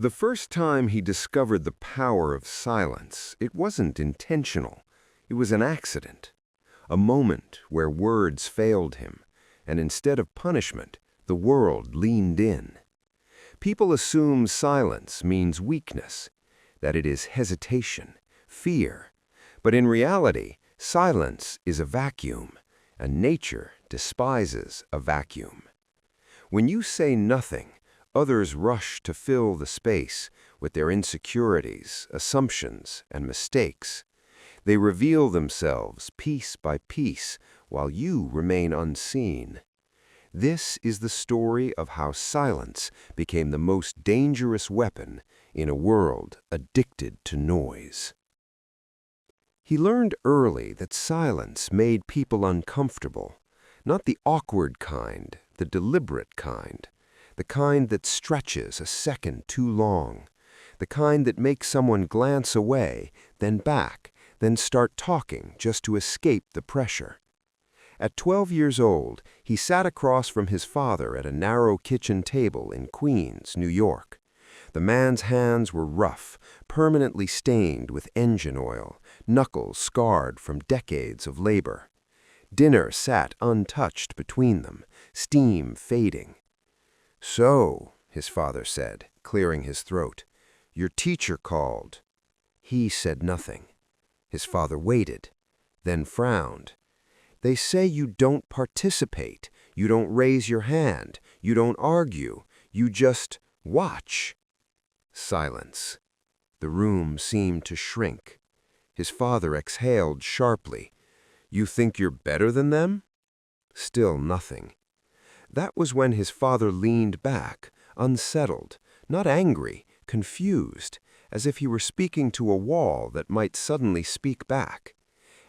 The first time he discovered the power of silence, it wasn't intentional. It was an accident. A moment where words failed him, and instead of punishment, the world leaned in. People assume silence means weakness, that it is hesitation, fear. But in reality, silence is a vacuum, and nature despises a vacuum. When you say nothing, others rush to fill the space with their insecurities, assumptions, and mistakes. They reveal themselves piece by piece while you remain unseen. This is the story of how silence became the most dangerous weapon in a world addicted to noise. He learned early that silence made people uncomfortable, not the awkward kind, the deliberate kind, the kind that stretches a second too long, the kind that makes someone glance away, then back, then start talking just to escape the pressure. At 12 years old, he sat across from his father at a narrow kitchen table in Queens, New York. The man's hands were rough, permanently stained with engine oil, knuckles scarred from decades of labor. Dinner sat untouched between them, steam fading. "So," his father said, clearing his throat, "your teacher called." He said nothing. His father waited, then frowned. "They say you don't participate, you don't raise your hand, you don't argue, you just watch." Silence. The room seemed to shrink. His father exhaled sharply. "You think you're better than them?" Still nothing. That was when his father leaned back, unsettled, not angry, confused, as if he were speaking to a wall that might suddenly speak back.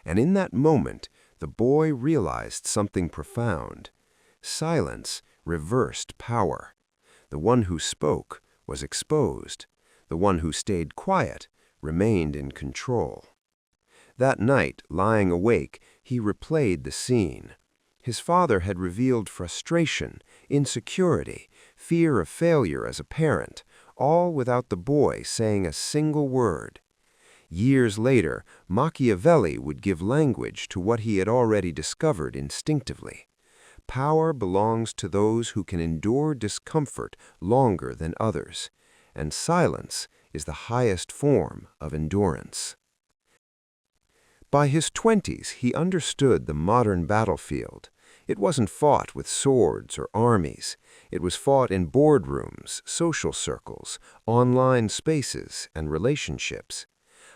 And in that moment, the boy realized something profound. Silence reversed power. The one who spoke was exposed. The one who stayed quiet remained in control. That night, lying awake, he replayed the scene. His father had revealed frustration, insecurity, fear of failure as a parent, all without the boy saying a single word. Years later, Machiavelli would give language to what he had already discovered instinctively. Power belongs to those who can endure discomfort longer than others, and silence is the highest form of endurance. By his 20s, he understood the modern battlefield. It wasn't fought with swords or armies. It was fought in boardrooms, social circles, online spaces, and relationships.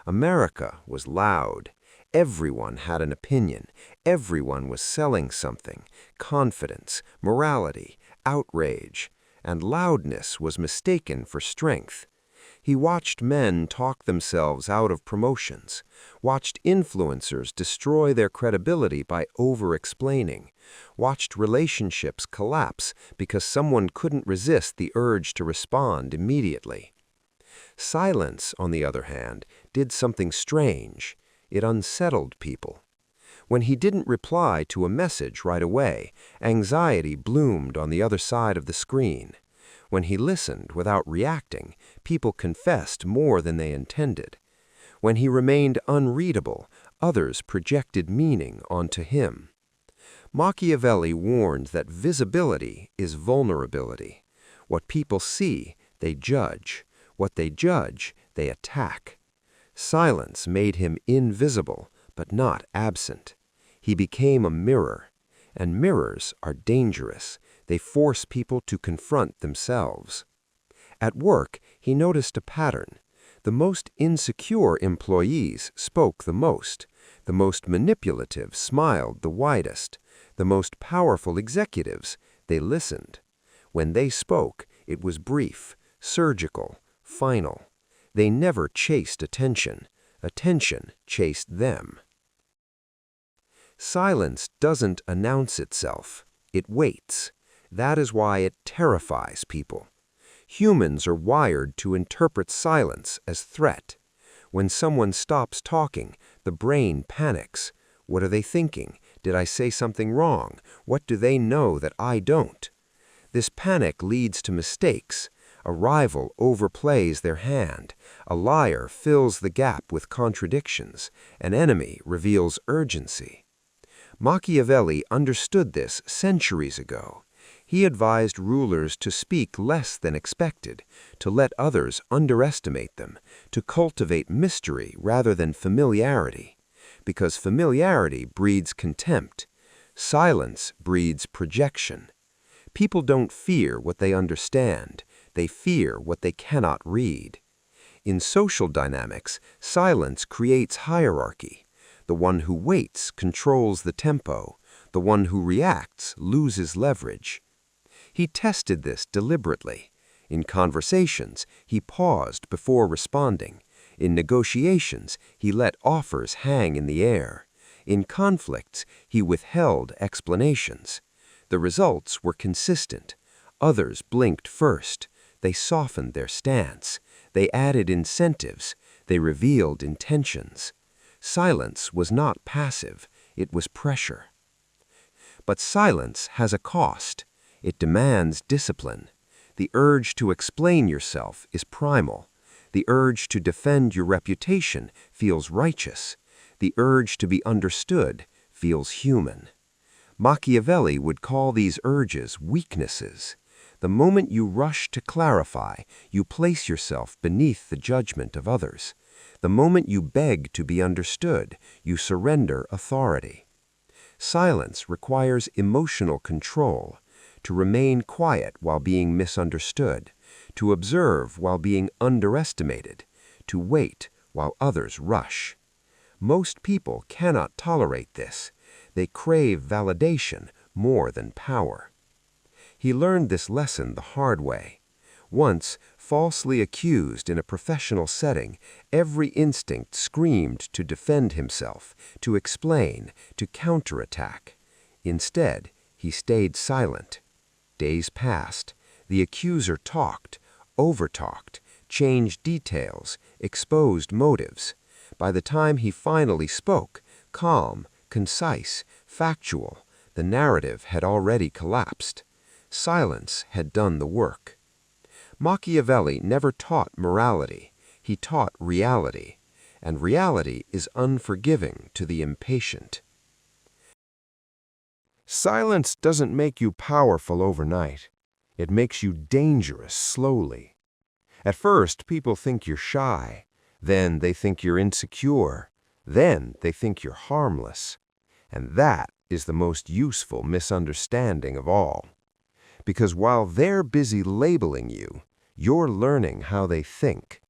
America was loud. Everyone had an opinion. Everyone was selling something: confidence, morality, outrage. And loudness was mistaken for strength. He watched men talk themselves out of promotions, watched influencers destroy their credibility by over-explaining, watched relationships collapse because someone couldn't resist the urge to respond immediately. Silence, on the other hand, did something strange. It unsettled people. When he didn't reply to a message right away, anxiety bloomed on the other side of the screen. When he listened without reacting, people confessed more than they intended. When he remained unreadable, others projected meaning onto him. Machiavelli warned that visibility is vulnerability. What people see, they judge. What they judge, they attack. Silence made him invisible, but not absent. He became a mirror, and mirrors are dangerous. They force people to confront themselves. At work, he noticed a pattern. The most insecure employees spoke the most manipulative smiled the widest, the most powerful executives, they listened. When they spoke, it was brief, surgical, final. They never chased attention. Attention chased them. Silence doesn't announce itself. It waits. That is why it terrifies people. Humans are wired to interpret silence as threat. When someone stops talking, the brain panics. What are they thinking? Did I say something wrong? What do they know that I don't? This panic leads to mistakes. A rival overplays their hand. A liar fills the gap with contradictions. An enemy reveals urgency. Machiavelli understood this centuries ago. He advised rulers to speak less than expected, to let others underestimate them, to cultivate mystery rather than familiarity. Because familiarity breeds contempt. Silence breeds projection. People don't fear what they understand. They fear what they cannot read. In social dynamics, silence creates hierarchy. The one who waits controls the tempo. The one who reacts loses leverage. He tested this deliberately. In conversations, he paused before responding. In negotiations, he let offers hang in the air. In conflicts, he withheld explanations. The results were consistent. Others blinked first. They softened their stance. They added incentives. They revealed intentions. Silence was not passive. It was pressure. But silence has a cost. It demands discipline. The urge to explain yourself is primal. The urge to defend your reputation feels righteous. The urge to be understood feels human. Machiavelli would call these urges weaknesses. The moment you rush to clarify, you place yourself beneath the judgment of others. The moment you beg to be understood, you surrender authority. Silence requires emotional control. To remain quiet while being misunderstood, to observe while being underestimated, to wait while others rush. Most people cannot tolerate this. They crave validation more than power. He learned this lesson the hard way. Once, falsely accused in a professional setting, every instinct screamed to defend himself, to explain, to counterattack. Instead, he stayed silent. Days passed. The accuser talked, overtalked, changed details, exposed motives. By the time he finally spoke, calm, concise, factual, the narrative had already collapsed. Silence had done the work. Machiavelli never taught morality. He taught reality. And reality is unforgiving to the impatient. Silence doesn't make you powerful overnight. It makes you dangerous slowly. At first, people think you're shy. Then they think you're insecure. Then they think you're harmless. And that is the most useful misunderstanding of all. Because while they're busy labeling you, you're learning how they think.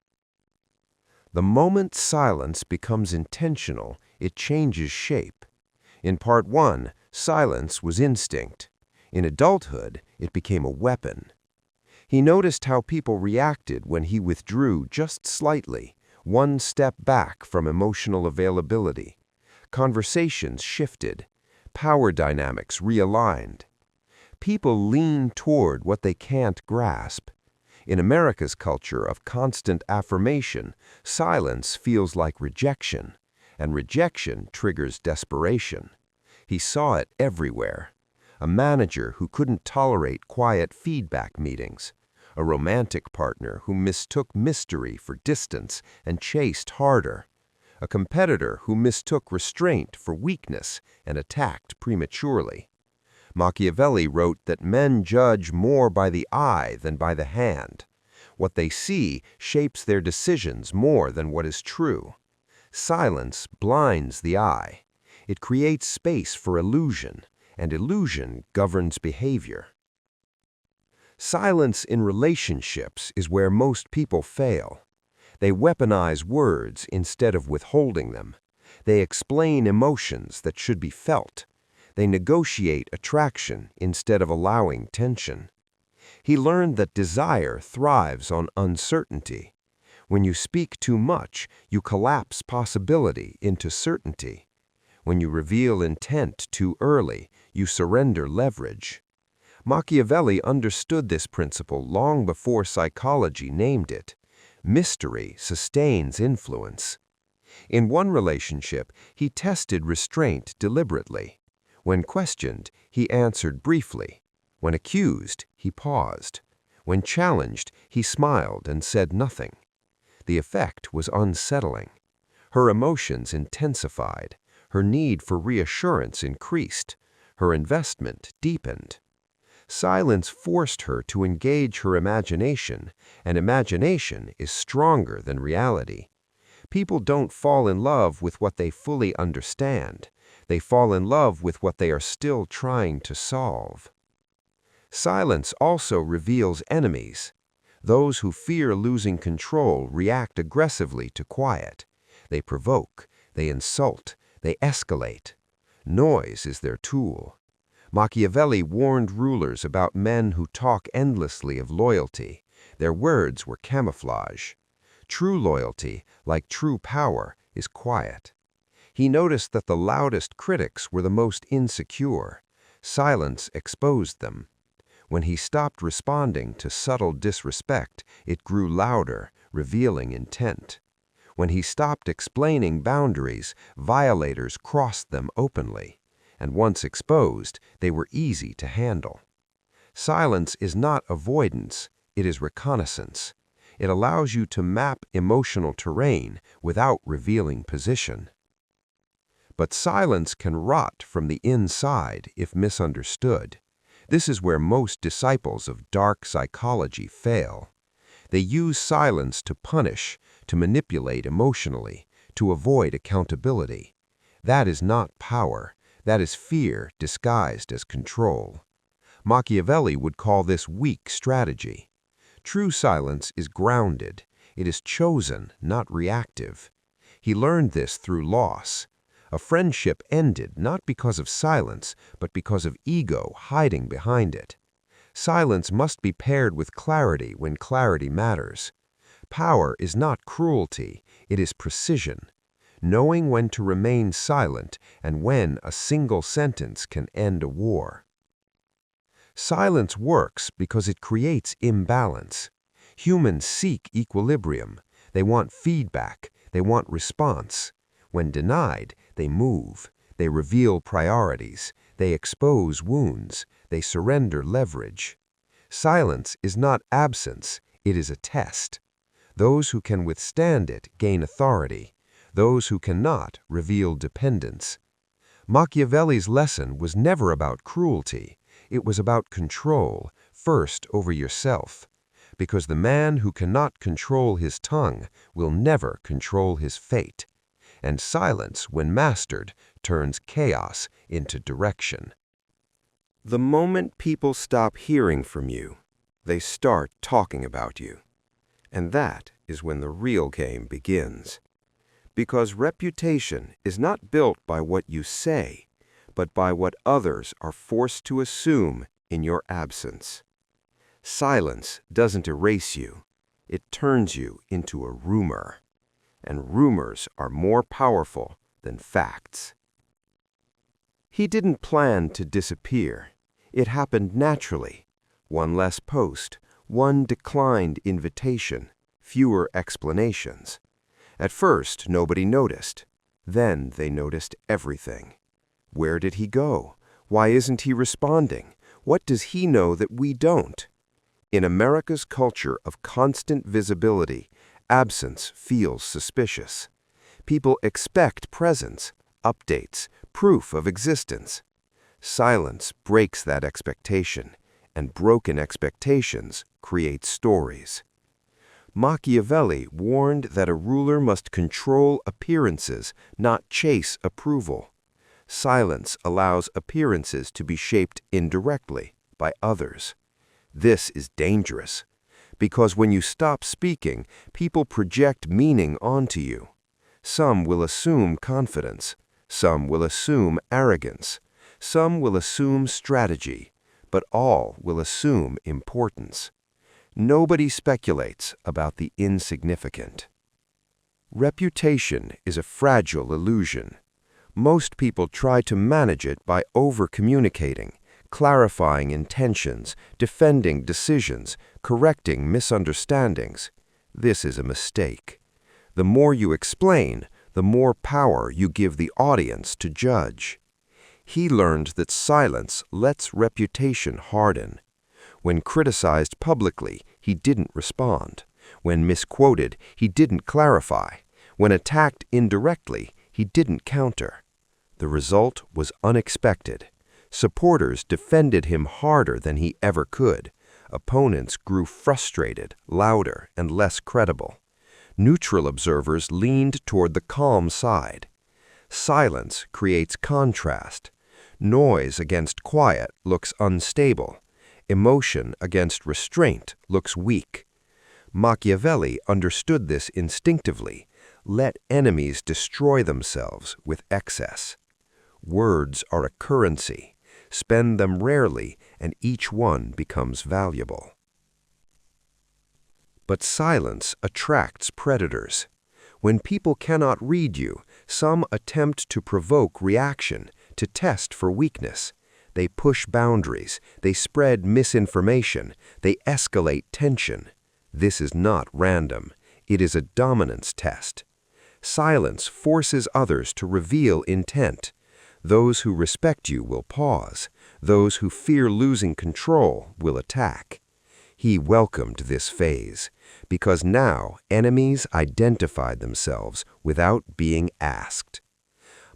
The moment silence becomes intentional, it changes shape. In part 1, silence was instinct. In adulthood, it became a weapon. He noticed how people reacted when he withdrew just slightly, one step back from emotional availability. Conversations shifted. Power dynamics realigned. People lean toward what they can't grasp. In America's culture of constant affirmation, silence feels like rejection, and rejection triggers desperation. He saw it everywhere. A manager who couldn't tolerate quiet feedback meetings. A romantic partner who mistook mystery for distance and chased harder. A competitor who mistook restraint for weakness and attacked prematurely. Machiavelli wrote that men judge more by the eye than by the hand. What they see shapes their decisions more than what is true. Silence blinds the eye. It creates space for illusion, and illusion governs behavior. Silence in relationships is where most people fail. They weaponize words instead of withholding them. They explain emotions that should be felt. They negotiate attraction instead of allowing tension. He learned that desire thrives on uncertainty. When you speak too much, you collapse possibility into certainty. When you reveal intent too early, you surrender leverage. Machiavelli understood this principle long before psychology named it. Mystery sustains influence. In one relationship, he tested restraint deliberately. When questioned, he answered briefly. When accused, he paused. When challenged, he smiled and said nothing. The effect was unsettling. Her emotions intensified. Her need for reassurance increased. Her investment deepened. Silence forced her to engage her imagination, and imagination is stronger than reality. People don't fall in love with what they fully understand. They fall in love with what they are still trying to solve. Silence also reveals enemies. Those who fear losing control react aggressively to quiet. They provoke, they insult, they escalate. Noise is their tool. Machiavelli warned rulers about men who talk endlessly of loyalty. Their words were camouflage. True loyalty, like true power, is quiet. He noticed that the loudest critics were the most insecure. Silence exposed them. When he stopped responding to subtle disrespect, it grew louder, revealing intent. When he stopped explaining boundaries, violators crossed them openly. And once exposed, they were easy to handle. Silence is not avoidance, it is reconnaissance. It allows you to map emotional terrain without revealing position. But silence can rot from the inside if misunderstood. This is where most disciples of dark psychology fail. They use silence to punish, to manipulate emotionally, to avoid accountability. That is not power. That is fear disguised as control. Machiavelli would call this weak strategy. True silence is grounded. It is chosen, not reactive. He learned this through loss. A friendship ended not because of silence, but because of ego hiding behind it. Silence must be paired with clarity when clarity matters. Power is not cruelty, it is precision. Knowing when to remain silent and when a single sentence can end a war. Silence works because it creates imbalance. Humans seek equilibrium. They want feedback. They want response. When denied, they move. They reveal priorities. They expose wounds. They surrender leverage. Silence is not absence. It is a test. Those who can withstand it gain authority. Those who cannot reveal dependence. Machiavelli's lesson was never about cruelty. It was about control, first over yourself. Because the man who cannot control his tongue will never control his fate. And silence, when mastered, turns chaos into direction. The moment people stop hearing from you, they start talking about you. And that is when the real game begins. Because reputation is not built by what you say, but by what others are forced to assume in your absence. Silence doesn't erase you. It turns you into a rumor. And rumors are more powerful than facts. He didn't plan to disappear. It happened naturally. One less post, one declined invitation, fewer explanations. At first, nobody noticed. Then they noticed everything. Where did he go? Why isn't he responding? What does he know that we don't? In America's culture of constant visibility, absence feels suspicious. People expect presence, updates, proof of existence. Silence breaks that expectation, and broken expectations create stories. Machiavelli warned that a ruler must control appearances, not chase approval. Silence allows appearances to be shaped indirectly by others. This is dangerous, because when you stop speaking, people project meaning onto you. Some will assume confidence. Some will assume arrogance. Some will assume strategy, but all will assume importance. Nobody speculates about the insignificant. Reputation is a fragile illusion. Most people try to manage it by over-communicating, clarifying intentions, defending decisions, correcting misunderstandings. This is a mistake. The more you explain, the more power you give the audience to judge. He learned that silence lets reputation harden. When criticized publicly, he didn't respond. When misquoted, he didn't clarify. When attacked indirectly, he didn't counter. The result was unexpected. Supporters defended him harder than he ever could. Opponents grew frustrated, louder, and less credible. Neutral observers leaned toward the calm side. Silence creates contrast. Noise against quiet looks unstable. Emotion against restraint looks weak. Machiavelli understood this instinctively. Let enemies destroy themselves with excess. Words are a currency. Spend them rarely, and each one becomes valuable. But silence attracts predators. When people cannot read you, some attempt to provoke reaction, to test for weakness. They push boundaries, they spread misinformation, they escalate tension. This is not random. It is a dominance test. Silence forces others to reveal intent. Those who respect you will pause. Those who fear losing control will attack. He welcomed this phase, because now enemies identified themselves without being asked.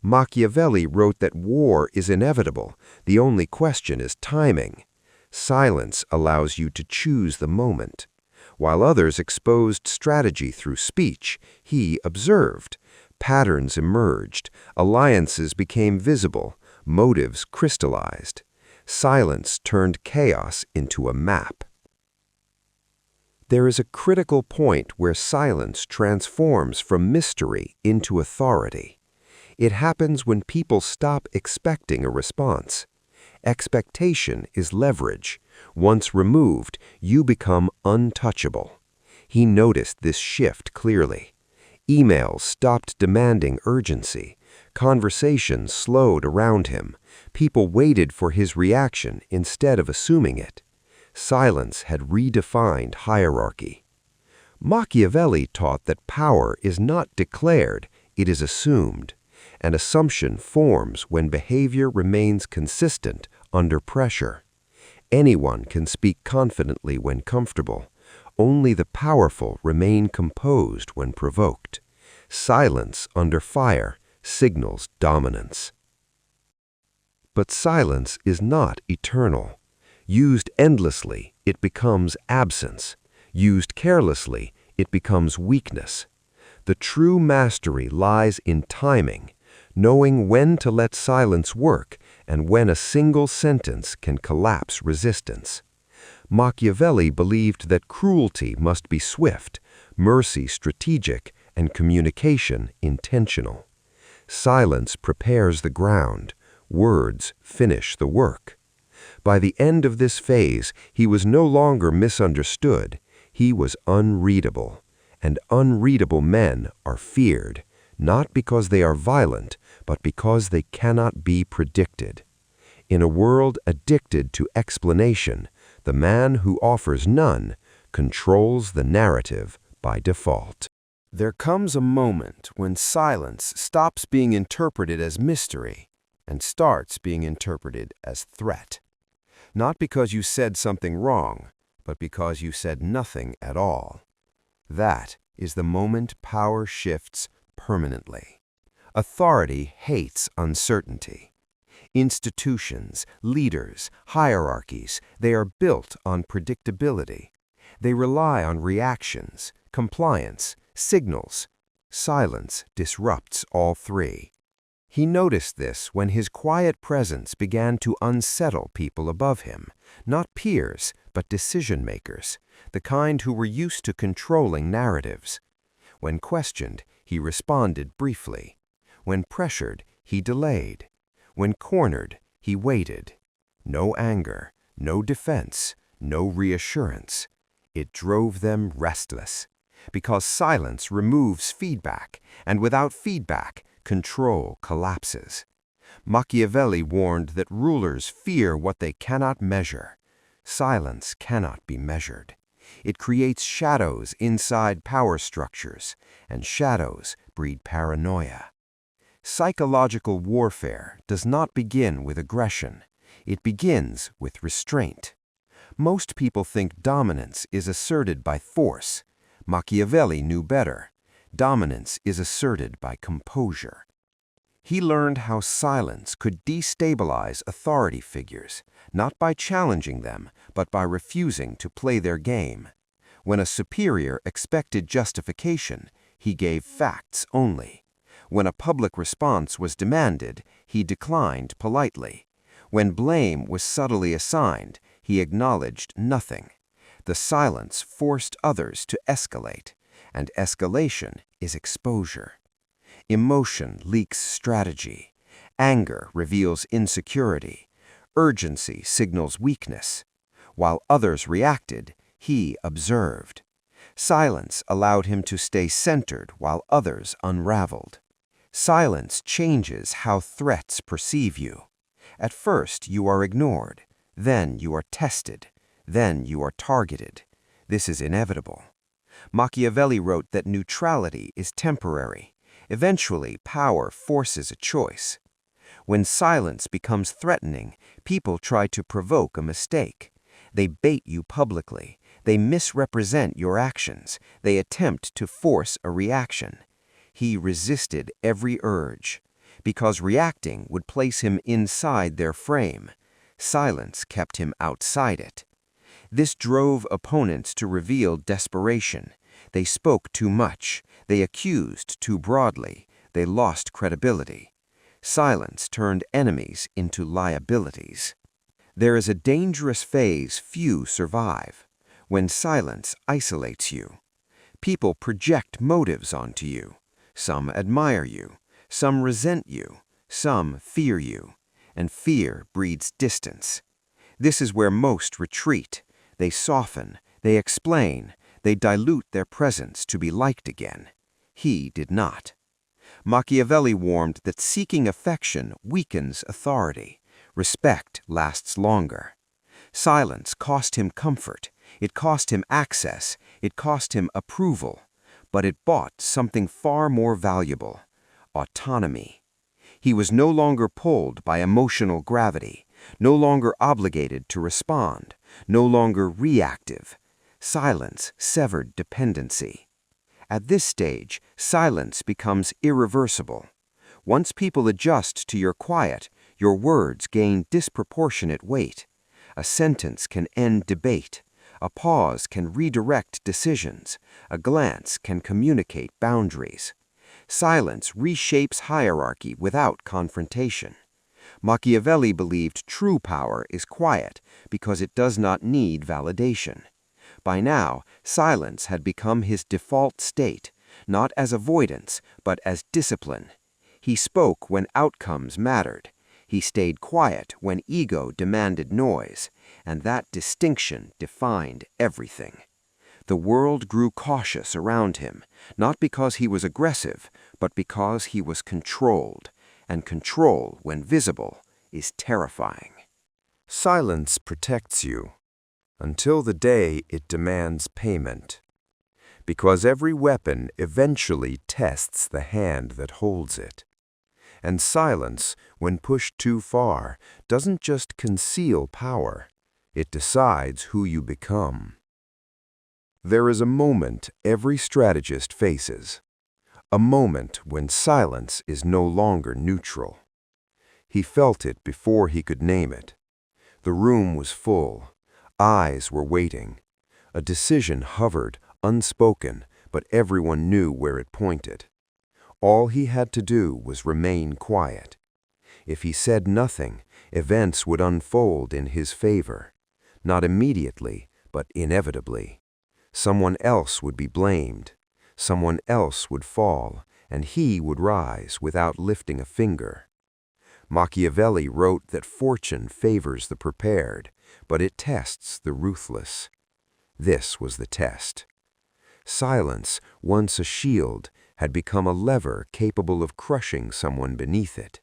Machiavelli wrote that war is inevitable. The only question is timing. Silence allows you to choose the moment. While others exposed strategy through speech, he observed. Patterns emerged, alliances became visible, motives crystallized. Silence turned chaos into a map. There is a critical point where silence transforms from mystery into authority. It happens when people stop expecting a response. Expectation is leverage. Once removed, you become untouchable. He noticed this shift clearly. Emails stopped demanding urgency. Conversations slowed around him. People waited for his reaction instead of assuming it. Silence had redefined hierarchy. Machiavelli taught that power is not declared, it is assumed. An assumption forms when behavior remains consistent under pressure. Anyone can speak confidently when comfortable. Only the powerful remain composed when provoked. Silence under fire signals dominance. But silence is not eternal. Used endlessly, it becomes absence. Used carelessly, it becomes weakness. The true mastery lies in timing, knowing when to let silence work and when a single sentence can collapse resistance. Machiavelli believed that cruelty must be swift, mercy strategic, and communication intentional. Silence prepares the ground, words finish the work. By the end of this phase, he was no longer misunderstood, he was unreadable. And unreadable men are feared, not because they are violent, but because they cannot be predicted. In a world addicted to explanation, the man who offers none controls the narrative by default. There comes a moment when silence stops being interpreted as mystery and starts being interpreted as threat. Not because you said something wrong, but because you said nothing at all. That is the moment power shifts permanently. Authority hates uncertainty. Institutions, leaders, hierarchies, they are built on predictability. They rely on reactions, compliance, signals. Silence disrupts all three. He noticed this when his quiet presence began to unsettle people above him, not peers, but decision-makers, the kind who were used to controlling narratives. When questioned, he responded briefly. When pressured, he delayed. When cornered, he waited. No anger, no defense, no reassurance. It drove them restless, because silence removes feedback, and without feedback, control collapses. Machiavelli warned that rulers fear what they cannot measure. Silence cannot be measured. It creates shadows inside power structures, and shadows breed paranoia. Psychological warfare does not begin with aggression. It begins with restraint. Most people think dominance is asserted by force. Machiavelli knew better. Dominance is asserted by composure. He learned how silence could destabilize authority figures, not by challenging them, but by refusing to play their game. When a superior expected justification, he gave facts only. When a public response was demanded, he declined politely. When blame was subtly assigned, he acknowledged nothing. The silence forced others to escalate, and escalation is exposure. Emotion leaks strategy. Anger reveals insecurity. Urgency signals weakness. While others reacted, he observed. Silence allowed him to stay centered while others unraveled. Silence changes how threats perceive you. At first, you are ignored. Then you are tested. Then you are targeted. This is inevitable. Machiavelli wrote that neutrality is temporary. Eventually, power forces a choice. When silence becomes threatening, people try to provoke a mistake. They bait you publicly. They misrepresent your actions. They attempt to force a reaction. He resisted every urge. Because reacting would place him inside their frame, silence kept him outside it. This drove opponents to reveal desperation. They spoke too much. They accused too broadly. They lost credibility. Silence turned enemies into liabilities. There is a dangerous phase few survive, when silence isolates you. People project motives onto you. Some admire you. Some resent you. Some fear you. And fear breeds distance. This is where most retreat. They soften. They explain. They dilute their presence to be liked again. He did not. Machiavelli warned that seeking affection weakens authority. Respect lasts longer. Silence cost him comfort. It cost him access. It cost him approval. But it bought something far more valuable: autonomy. He was no longer pulled by emotional gravity, no longer obligated to respond, no longer reactive. Silence severed dependency. At this stage, silence becomes irreversible. Once people adjust to your quiet, your words gain disproportionate weight. A sentence can end debate. A pause can redirect decisions. A glance can communicate boundaries. Silence reshapes hierarchy without confrontation. Machiavelli believed true power is quiet because it does not need validation. By now, silence had become his default state, not as avoidance, but as discipline. He spoke when outcomes mattered. He stayed quiet when ego demanded noise, and that distinction defined everything. The world grew cautious around him, not because he was aggressive, but because he was controlled, and control, when visible, is terrifying. Silence protects you, until the day it demands payment. Because every weapon eventually tests the hand that holds it. And silence, when pushed too far, doesn't just conceal power, it decides who you become. There is a moment every strategist faces. A moment when silence is no longer neutral. He felt it before he could name it. The room was full. Eyes were waiting. A decision hovered, unspoken, but everyone knew where it pointed. All he had to do was remain quiet. If he said nothing, events would unfold in his favor. Not immediately, but inevitably. Someone else would be blamed. Someone else would fall, and he would rise without lifting a finger. Machiavelli wrote that fortune favors the prepared, but it tests the ruthless. This was the test. Silence, once a shield, had become a lever capable of crushing someone beneath it.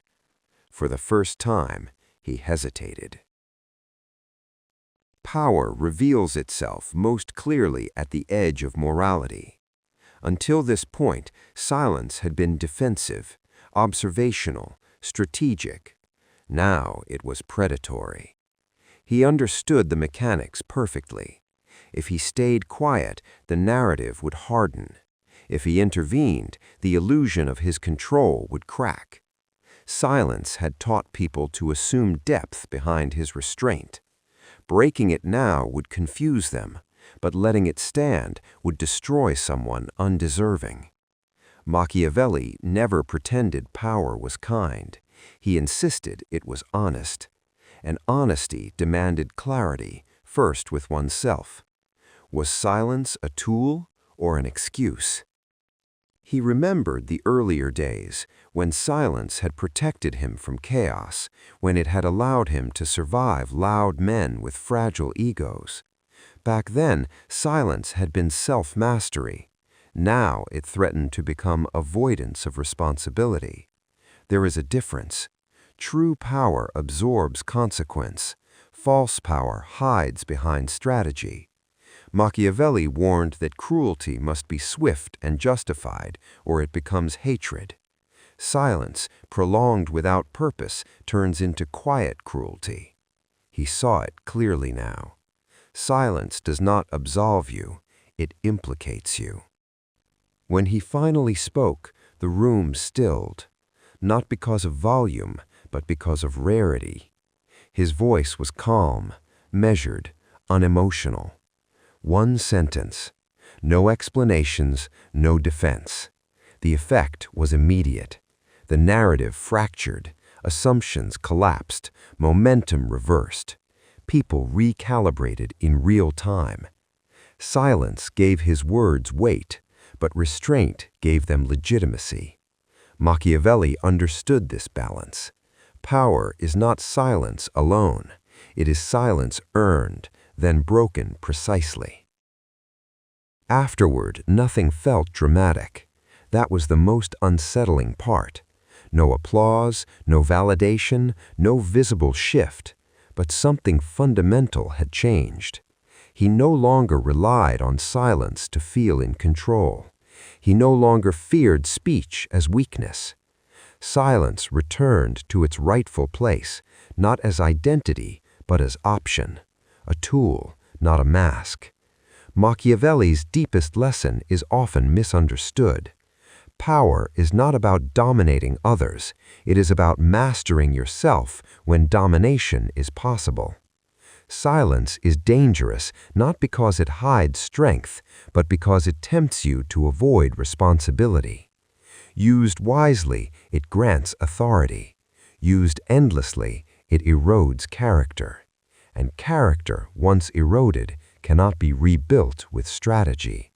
For the first time, he hesitated. Power reveals itself most clearly at the edge of morality. Until this point, silence had been defensive, observational, strategic. Now it was predatory. He understood the mechanics perfectly. If he stayed quiet, the narrative would harden. If he intervened, the illusion of his control would crack. Silence had taught people to assume depth behind his restraint. Breaking it now would confuse them, but letting it stand would destroy someone undeserving. Machiavelli never pretended power was kind. He insisted it was honest. And honesty demanded clarity, first with oneself. Was silence a tool or an excuse? He remembered the earlier days when silence had protected him from chaos, when it had allowed him to survive loud men with fragile egos. Back then, silence had been self-mastery. Now it threatened to become avoidance of responsibility. There is a difference. True power absorbs consequence. False power hides behind strategy. Machiavelli warned that cruelty must be swift and justified, or it becomes hatred. Silence, prolonged without purpose, turns into quiet cruelty. He saw it clearly now. Silence does not absolve you, it implicates you. When he finally spoke, the room stilled, not because of volume, but because of rarity. His voice was calm, measured, unemotional. One sentence. No explanations, no defense. The effect was immediate. The narrative fractured, assumptions collapsed, momentum reversed. People recalibrated in real time. Silence gave his words weight, but restraint gave them legitimacy. Machiavelli understood this balance. Power is not silence alone. It is silence earned, then broken precisely. Afterward, nothing felt dramatic. That was the most unsettling part. No applause, no validation, no visible shift, but something fundamental had changed. He no longer relied on silence to feel in control. He no longer feared speech as weakness. Silence returned to its rightful place, not as identity, but as option. A tool, not a mask. Machiavelli's deepest lesson is often misunderstood. Power is not about dominating others. It is about mastering yourself when domination is possible. Silence is dangerous not because it hides strength, but because it tempts you to avoid responsibility. Used wisely, it grants authority. Used endlessly, it erodes character. And character, once eroded, cannot be rebuilt with strategy.